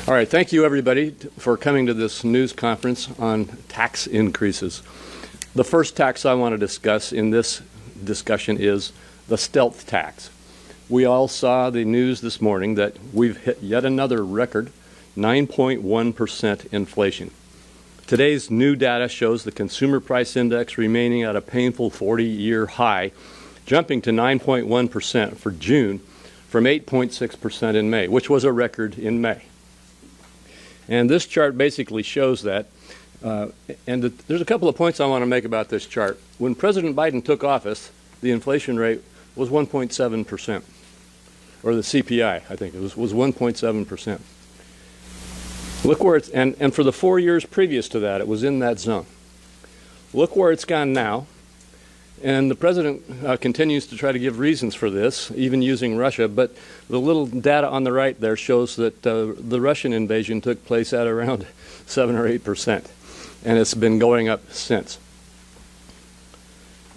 All right, thank you everybody for coming to this news conference on tax increases. The first tax I want to discuss in this discussion is the stealth tax. We all saw the news this morning that we've hit yet another record, 9.1% inflation. Today's new data shows the consumer price index remaining at a painful 40-year high, jumping to 9.1% for June from 8.6% in May, which was a record in May. And this chart basically shows that. There's a couple of points I want to make about this chart. When President Biden took office, the inflation rate was 1.7%, or the CPI, I think it was 1.7%. Look where it's, and for the 4 years previous to that, it was in that zone. Look where it's gone now. And the president continues to try to give reasons for this, even using Russia, but the little data on the right there shows that the Russian invasion took place at around 7 or 8%, and it's been going up since.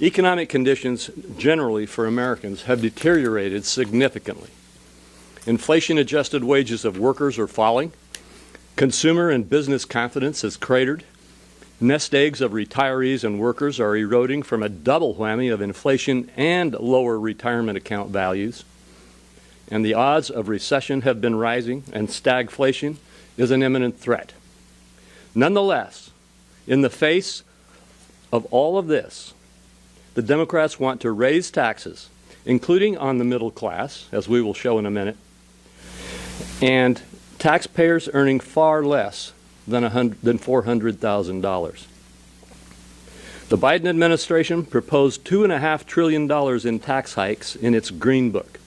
Economic conditions generally for Americans have deteriorated significantly. Inflation-adjusted wages of workers are falling. Consumer and business confidence has cratered. Nest eggs of retirees and workers are eroding from a double whammy of inflation and lower retirement account values. And the odds of recession have been rising, and stagflation is an imminent threat. Nonetheless, in the face of all of this, the Democrats want to raise taxes, including on the middle class, as we will show in a minute, and taxpayers earning far less than $400,000. The Biden administration proposed $2.5 trillion in tax hikes in its Green Book.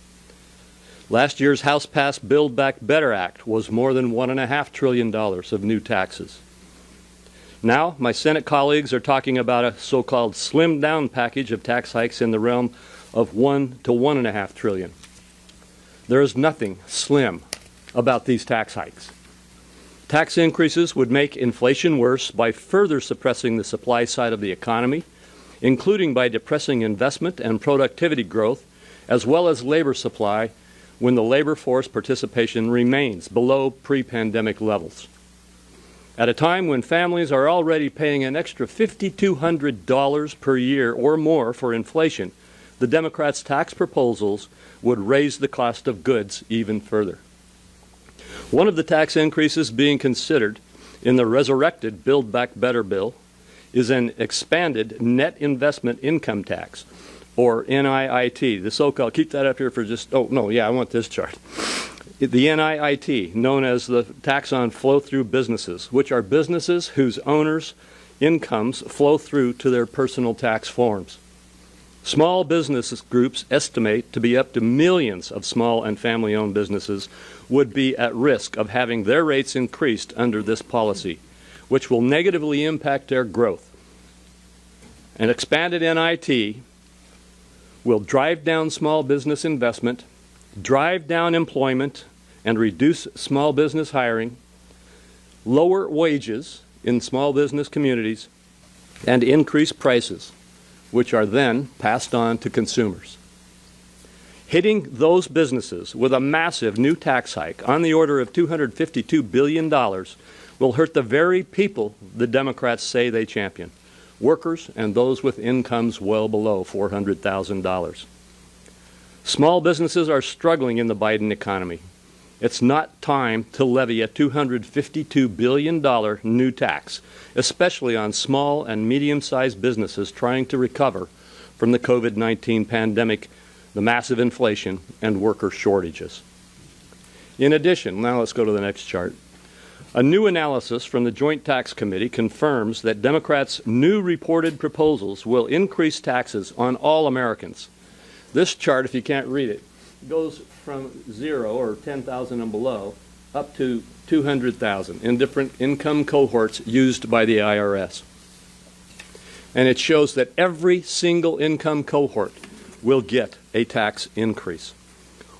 Last year's House-passed Build Back Better Act was more than $1.5 trillion of new taxes. Now, my Senate colleagues are talking about a so-called slimmed-down package of tax hikes in the realm of $1 to $1.5 trillion. There is nothing slim about these tax hikes. Tax increases would make inflation worse by further suppressing the supply side of the economy, including by depressing investment and productivity growth, as well as labor supply when the labor force participation remains below pre-pandemic levels. At a time when families are already paying an extra $5,200 per year or more for inflation, the Democrats' tax proposals would raise the cost of goods even further. One of the tax increases being considered in the resurrected Build Back Better bill is an expanded net investment income tax, or NIIT, the so-called, keep that up here for just, oh no, yeah, I want this chart. The NIIT, known as the tax on flow-through businesses, which are businesses whose owners' incomes flow through to their personal tax forms. Small business groups estimate to be up to millions of small and family-owned businesses would be at risk of having their rates increased under this policy, which will negatively impact their growth. An expanded NIT will drive down small business investment, drive down employment, and reduce small business hiring, lower wages in small business communities, and increase prices, which are then passed on to consumers. Hitting those businesses with a massive new tax hike on the order of $252 billion will hurt the very people the Democrats say they champion, workers and those with incomes well below $400,000. Small businesses are struggling in the Biden economy. It's not time to levy a $252 billion new tax, especially on small and medium-sized businesses trying to recover from the COVID-19 pandemic, the massive inflation, and worker shortages. In addition, now let's go to the next chart. A new analysis from the Joint Tax Committee confirms that Democrats' new reported proposals will increase taxes on all Americans. This chart, if you can't read it, goes from 0 or 10,000 and below up to 200,000 in different income cohorts used by the IRS. And it shows that every single income cohort will get a tax increase.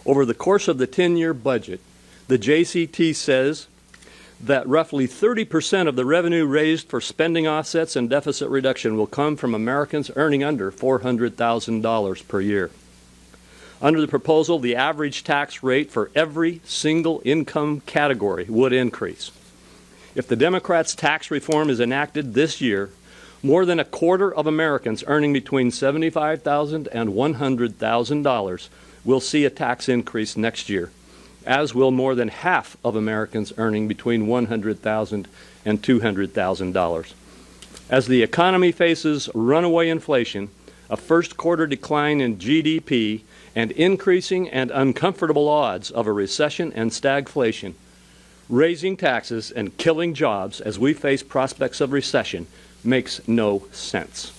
Over the course of the 10-year budget, the JCT says that roughly 30% of the revenue raised for spending offsets and deficit reduction will come from Americans earning under $400,000 per year. Under the proposal, the average tax rate for every single income category would increase. If the Democrats' tax reform is enacted this year, more than a quarter of Americans earning between $75,000 and $100,000 will see a tax increase next year, as will more than half of Americans earning between $100,000 and $200,000. As the economy faces runaway inflation, a first-quarter decline in GDP, and increasing and uncomfortable odds of a recession and stagflation, raising taxes and killing jobs as we face prospects of recession makes no sense.